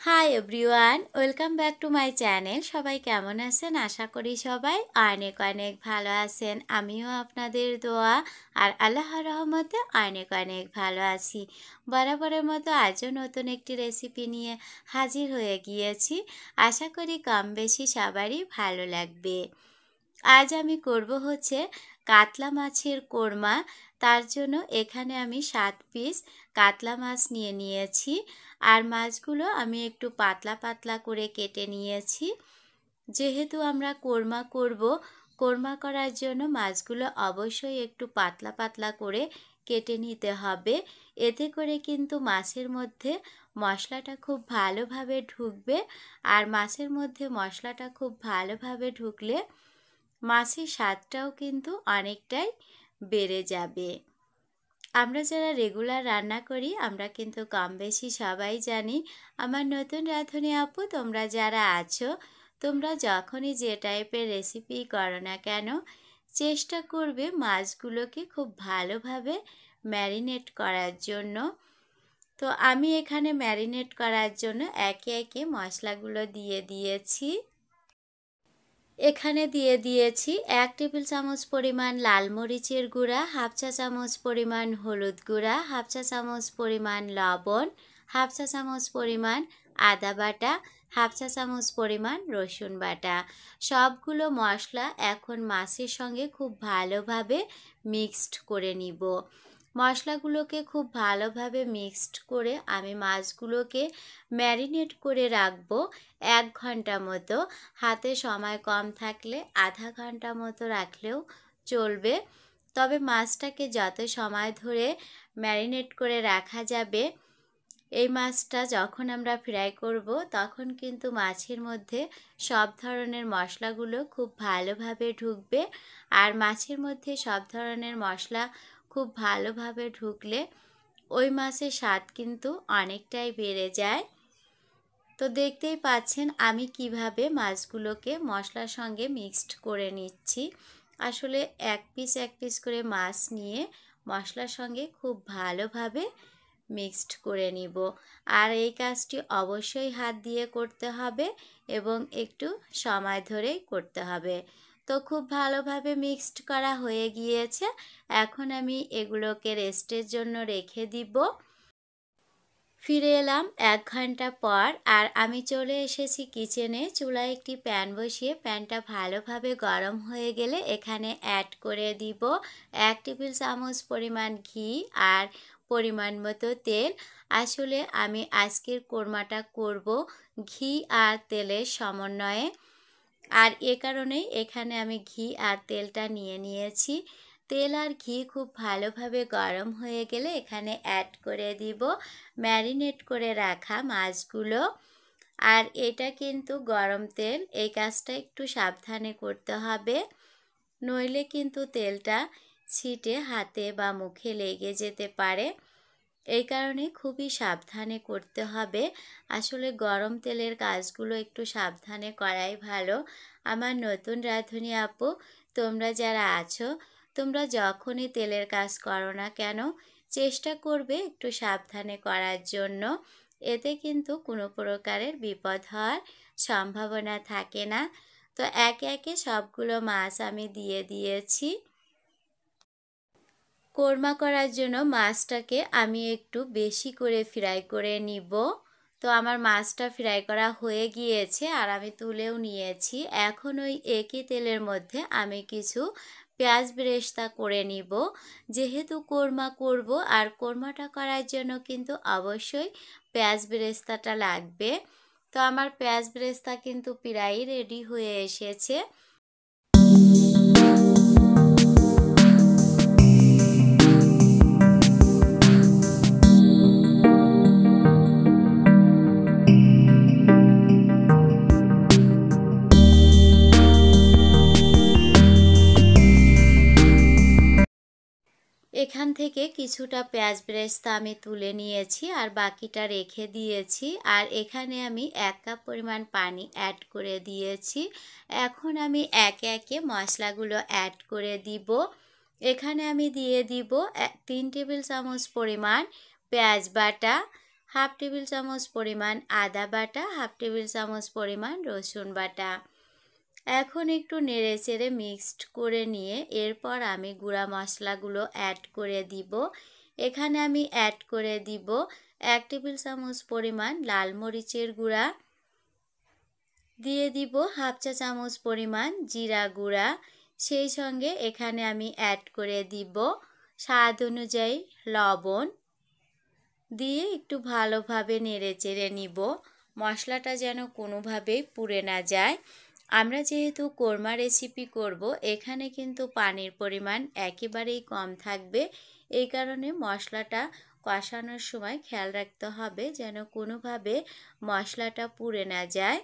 Hi everyone, welcome back to my channel. সবাই কেমন আছেন? আশা করি সবাই অনেক অনেক ভালো আছেন। আমিও আপনাদের দোয়া আর আল্লাহর রহমতে অনেক অনেক ভালো আছি। বরাবরের মতো আজও নতুন একটি রেসিপি নিয়ে হাজির হয়ে গিয়েছি। আশা করি কম বেশি সবারই ভালো লাগবে। আজ আমি করব হচ্ছে কাতলা মাছের কোরমা। তার জন্য এখানে আমি 7 পিস কাতলা মাছ নিয়ে নিয়েছি। আর মাছগুলো আমি একটু পাতলা পাতলা করে কেটে নিয়েছি। যেহেতু আমরা কোরমা করব, কোরমা করার জন্য মাছগুলো অবশ্যই একটু পাতলা পাতলা করে কেটে নিতে হবে। এতে করে কিন্তু মাছের মধ্যে মশলাটা খুব ভালোভাবে ঢুকবে। আর মাছের মধ্যে মশলাটা খুব ভালোভাবে ঢুকলে মাছের স্বাদটাও কিন্তু অনেকটাই বেড়ে যাবে। আমরা যারা রেগুলার রান্না করি আমরা কিন্তু কম বেশি সবাই জানি। আমার নতুন রাঁধুনি আপু তোমরা যারা আছো, তোমরা যখনই যে টাইপের রেসিপি করো না কেন, চেষ্টা করবে মাছগুলোকে খুব ভালোভাবে ম্যারিনেট করার জন্য। তো আমি এখানে ম্যারিনেট করার জন্য একে একে মশলাগুলো দিয়ে দিয়েছি। এখানে দিয়ে দিয়েছি 1 টেবিল চামচ পরিমাণ লাল মরিচের গুঁড়া, হাফ চা চামচ পরিমাণ হলুদ গুঁড়া, হাফ চা চামচ পরিমাণ লবণ, হাফ চা চামচ পরিমাণ আদা বাটা, হাফ চা চামচ পরিমাণ রসুন বাটা। সবগুলো মশলা এখন মাছের সঙ্গে খুব ভালোভাবে মিক্সড করে নিব। মশলাগুলোকে খুব ভালোভাবে মিক্সড করে আমি মাছগুলোকে ম্যারিনেট করে রাখবো 1 ঘন্টা মতো। হাতে সময় কম থাকলে আধা ঘন্টা মতো রাখলেও চলবে। তবে মাছটাকে যত সময় ধরে ম্যারিনেট করে রাখা যাবে, এই মাছটা যখন আমরা ফ্রাই করব তখন কিন্তু মাছের মধ্যে সব ধরনের মশলাগুলো খুব ভালোভাবে ঢুকবে। আর মাছের মধ্যে সব ধরনের মশলা খুব ভালোভাবে ঢুকলে ওই মাছের স্বাদ কিন্তু অনেকটাই বেড়ে যায়। তো দেখতেই পাচ্ছেন আমি কিভাবে মাছগুলোকে মশলার সঙ্গে মিক্সড করে নিচ্ছি। আসলে এক পিস করে মাছ নিয়ে মশলার সঙ্গে খুব ভালোভাবে মিক্সড করে নিব। আর এই কাজটি অবশ্যই হাত দিয়ে করতে হবে এবং একটু সময় ধরেই করতে হবে। তো খুব ভালোভাবে মিক্সড করা হয়ে গিয়েছে। এখন আমি এগুলোকে রেস্টের জন্য রেখে দিব। ফিরে এলাম 1 ঘন্টা পর। আর আমি চলে এসেছি কিচেনে। চুলায় একটি প্যান বসিয়ে প্যানটা ভালোভাবে গরম হয়ে গেলে এখানে অ্যাড করে দিব 1 টেবিল চামচ পরিমাণ ঘি আর পরিমাণ মতো তেল। আসলে আমি আজকের কোরমাটা করব ঘি আর তেলের সমন্বয়ে। আর এ কারণেই এখানে আমি ঘি আর তেলটা নিয়ে নিয়েছি। তেল আর ঘি খুব ভালোভাবে গরম হয়ে গেলে এখানে অ্যাড করে দিব ম্যারিনেট করে রাখা মাছগুলো। আর এটা কিন্তু গরম তেল, এই কাজটা একটু সাবধানে করতে হবে, নইলে কিন্তু তেলটা ছিটে হাতে বা মুখে লেগে যেতে পারে। এই কারণে খুবই সাবধানে করতে হবে। আসলে গরম তেলের কাজগুলো একটু সাবধানে করাই ভালো। আমার নতুন রাঁধুনি আপু তোমরা যারা আছো, তোমরা যখনই তেলের কাজ করো না কেন চেষ্টা করবে একটু সাবধানে করার জন্য। এতে কিন্তু কোনো প্রকারের বিপদ হওয়ার সম্ভাবনা থাকে না। তো একে একে সবগুলো মাছ আমি দিয়ে দিয়েছি। কোরমা করার জন্য মাছটাকে আমি একটু বেশি করে ফ্রাই করে নিব। তো আমার মাছটা ফ্রাই করা হয়ে গিয়েছে আর আমি তুলেও নিয়েছি। এখন ওই একই তেলের মধ্যে আমি কিছু পেঁয়াজ বেরেস্তা করে নিব। যেহেতু কোরমা করব আর কোরমাটা করার জন্য কিন্তু অবশ্যই পেঁয়াজ বেরেস্তাটা লাগবে। তো আমার পেঁয়াজ বেরেস্তা কিন্তু প্রায় রেডি হয়ে এসেছে। এখান থেকে কিছুটা পেঁয়াজ বেরেস্তা আমি তুলে নিয়েছি আর বাকিটা রেখে দিয়েছি। আর এখানে আমি 1 কাপ পরিমাণ পানি অ্যাড করে দিয়েছি। এখন আমি একে একে মশলাগুলো অ্যাড করে দিব। এখানে আমি দিয়ে দিব 3 টেবিল চামচ পরিমাণ পেঁয়াজ বাটা, হাফ টেবিল চামচ পরিমাণ আদা বাটা, হাফ টেবিল চামচ পরিমাণ রসুন বাটা। এখন একটু নেড়ে চেড়ে মিক্সড করে নিয়ে এরপর আমি গুঁড়া মশলাগুলো অ্যাড করে দিব। এখানে আমি অ্যাড করে দিব 1 টেবিল চামচ পরিমাণ লাল মরিচের গুঁড়া, দিয়ে দিব হাফ চা চামচ পরিমাণ জিরা গুঁড়া, সেই সঙ্গে এখানে আমি অ্যাড করে দিব স্বাদ অনুযায়ী লবণ, দিয়ে একটু ভালোভাবে নেড়ে চেড়ে নিব। মশলাটা যেন কোনোভাবেই পুড়ে না যায়। আমরা যেহেতু কোরমা রেসিপি করব, এখানে কিন্তু পানির পরিমাণ একেবারেই কম থাকবে। এই কারণে মশলাটা কষানোর সময় খেয়াল রাখতে হবে যেন কোনোভাবে মশলাটা পুড়ে না যায়।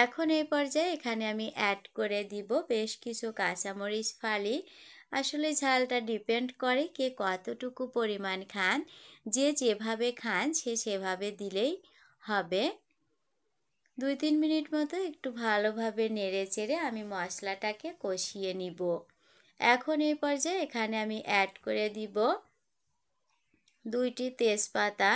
এখন এই পর্যায়ে এখানে আমি অ্যাড করে দিব বেশ কিছু কাঁচামরিচ ফালি। আসলে ঝালটা ডিপেন্ড করে কে কতটুকু পরিমাণ খান, যে যেভাবে খান সে সেভাবে দিলেই হবে। 2-3 মিনিট মতো একটু ভালোভাবে নেড়ে চেড়ে আমি মশলাটাকে কষিয়ে নিব। এখন এই পর্যায়ে এখানে আমি অ্যাড করে দিব 2টি তেজপাতা,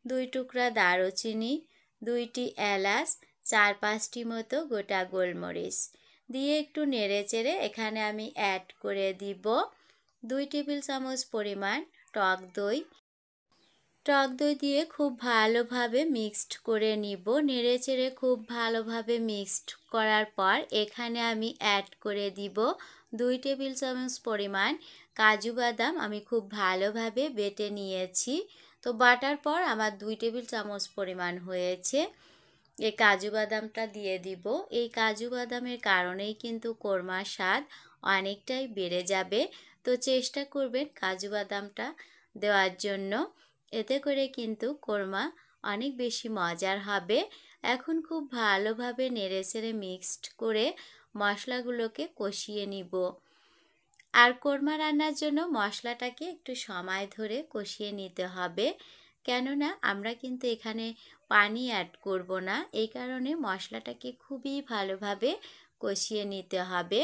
2 টুকরা দারুচিনি, 2টি এলাচ, 4-5টি মতো গোটা গোলমরিচ দিয়ে একটু নেড়ে চেড়ে এখানে আমি অ্যাড করে দিব 2 টেবিল চামচ পরিমাণ টক দই। টক দই দিয়ে খুব ভালোভাবে মিক্সড করে নিব। নেড়ে চেড়ে খুব ভালোভাবে মিক্সড করার পর এখানে আমি অ্যাড করে দিব 2 টেবিল চামচ পরিমাণ কাজু বাদাম। আমি খুব ভালোভাবে বেটে নিয়েছি। তো বাটার পর আমার 2 টেবিল চামচ পরিমাণ হয়েছে। এই কাজু বাদামটা দিয়ে দিব। এই কাজু বাদামের কারণেই কিন্তু কোরমার স্বাদ অনেকটাই বেড়ে যাবে। তো চেষ্টা করবেন কাজু বাদামটা দেওয়ার জন্য, এতে করে কিন্তু কোরমা অনেক বেশি মজার হবে। এখন খুব ভালোভাবে নেড়েচেড়ে মিক্সড করে মশলাগুলোকে কষিয়ে নিব। আর কোরমা রান্নার জন্য মশলাটাকে একটু সময় ধরে কষিয়ে নিতে হবে, কেননা আমরা কিন্তু এখানে পানি অ্যাড করব না। এই কারণে মশলাটাকে খুবই ভালোভাবে কষিয়ে নিতে হবে।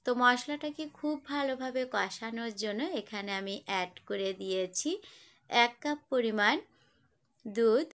তো মশলাটাকে খুব ভালোভাবে কষানোর জন্য এখানে আমি অ্যাড করে দিয়েছি 1 কাপ পরিমাণ দুধ।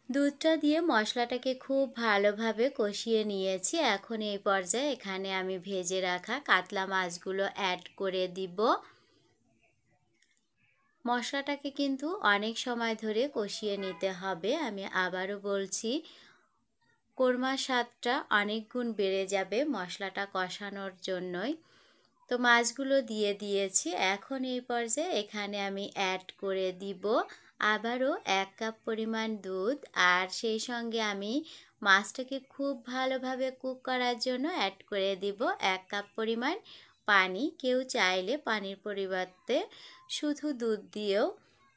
দুধটা দিয়ে মশলাটাকে খুব ভালোভাবে কষিয়ে নিয়েছি। এখন এই পর্যায়ে এখানে আমি ভেজে রাখা কাতলা মাছগুলো অ্যাড করে দিব। মশলাটাকে কিন্তু অনেক সময় ধরে কষিয়ে নিতে হবে। আমি আবারও বলছি, কোরমার স্বাদটা অনেক গুণ বেড়ে যাবে মশলাটা কষানোর জন্যই। তো মাছগুলো দিয়ে দিয়েছি। এখন এই পর্যায়ে এখানে আমি অ্যাড করে দিব আবারও 1 কাপ পরিমাণ দুধ, আর সেই সঙ্গে আমি মাছটাকে খুব ভালোভাবে কুক করার জন্য অ্যাড করে দিব 1 কাপ পরিমাণ পানি। কেউ চাইলে পানির পরিবর্তে শুধু দুধ দিয়েও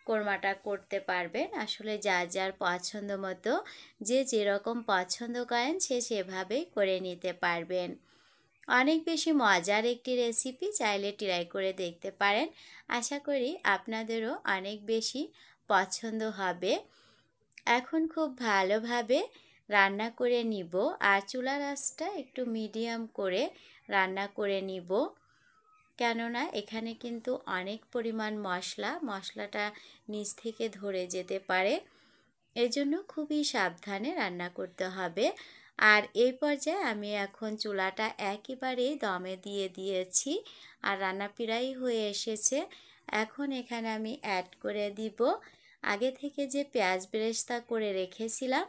কোরমাটা করতে পারবেন। আসলে যার যার পছন্দ মতো, যে যেরকম পছন্দ করেন সে সেভাবেই করে নিতে পারবেন। অনেক বেশি মজার একটি রেসিপি, চাইলে ট্রাই করে দেখতে পারেন। আশা করি আপনাদেরও অনেক বেশি পছন্দ হবে। এখন খুব ভালোভাবে রান্না করে নিব, আর চুলার আঁচটা একটু মিডিয়াম করে রান্না করে নিব, কেননা এখানে কিন্তু অনেক পরিমাণ মশলাটা নিচ থেকে ধরে যেতে পারে। এজন্য খুবই সাবধানে রান্না করতে হবে। আর এই পর্যায়ে আমি এখন চুলাটা একেবারে দমে দিয়ে দিয়েছি, আর রান্না প্রায় হয়ে এসেছে। এখন এখানে আমি অ্যাড করে দিব আগে থেকে যে পেঁয়াজ বেরেস্তা করে রেখেছিলাম,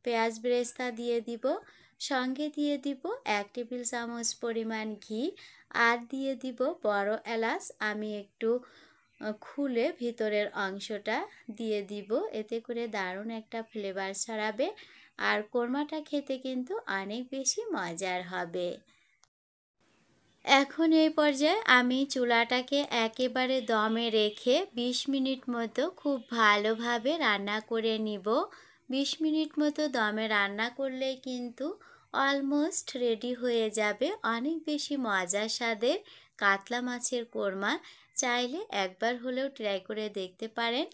পেঁয়াজ বেরেস্তা দিয়ে দিব। সঙ্গে দিয়ে দিব 1 টেবিল চামচ পরিমাণ ঘি, আর দিয়ে দিব বড় এলাচ। আমি একটু খুলে ভিতরের অংশটা দিয়ে দিব, এতে করে দারুণ একটা ফ্লেভার ছড়াবে, আর কোরমাটা খেতে কিন্তু অনেক বেশি মজার হবে। এখন এই পর্যায়ে আমি চুলাটাকে একেবারে দমে রেখে 20 মিনিট মতো খুব ভালোভাবে রান্না করে নিব। 20 মিনিট মতো দমে রান্না করলেই কিন্তু অলমোস্ট রেডি হয়ে যাবে অনেক বেশি মজার স্বাদের কাতলা মাছের কোরমা। চাইলে একবার হলেও ট্রাই করে দেখতে পারেন।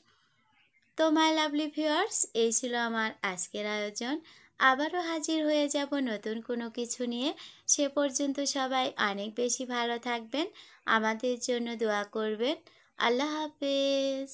তো মাই লাভলি ভিউয়ার্স, এই ছিল আমার আজকের আয়োজন। আবারও হাজির হয়ে যাব নতুন কোনো কিছু নিয়ে। সে পর্যন্ত সবাই অনেক বেশি ভালো থাকবেন, আমাদের জন্য দোয়া করবেন। আল্লাহ হাফেজ।